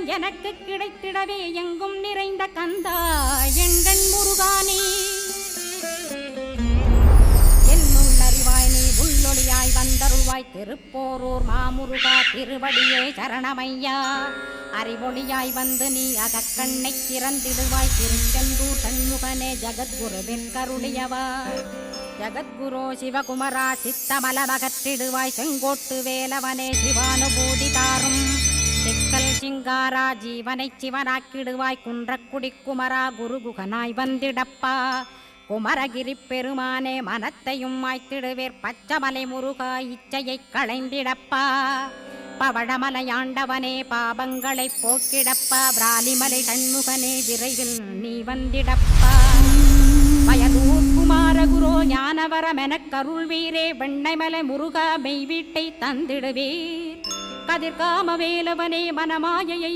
வரம் எனக்கு கிடைத்திடவே எங்கும் நிறைந்த கந்தா எங்கண் முருகானே என்னுள் அறிவாய் நீ உள்ளொளியாய் வந்தருள்வாய் திருப்போரூர் மாமுருகா திருவடியே சரணமையா அறிவொளியாய் வந்து நீ அகக்கண்ணை திறந்திடுவாய் திருச்செந்தூர் சண்முகனே ஜகத்குருவின் கருளியவா ஜகத்குரோ சிவகுமரா சித்தமலமகற்றிடுவாய் செங்கோட்டு வேலவனே சிவானுபூதி தாரும் செக்கல் சிங்காரா ஜீவனை சிவனாக்கிடுவாய் குன்றக்குடி குமரா குருகுகனாய் வந்திடப்பா குமரகிரி பெருமானே மனத்தையும் மாய்த்திடுவேர் பச்சமலை முருகா இச்சையை களைந்திடப்பா பவழமலையாண்டவனே பாபங்களை போக்கிடப்பா பிராலிமலை சண்முகனே விரைவில் நீ வந்திடப்பா வயதூர் குமாரகுரோ ஞானவரமெனக் கருள்வீரே வெண்ணைமலை முருகா மெய் வீட்டை தந்திடுவீர் கதிர்காம வேலவனே மனமாயை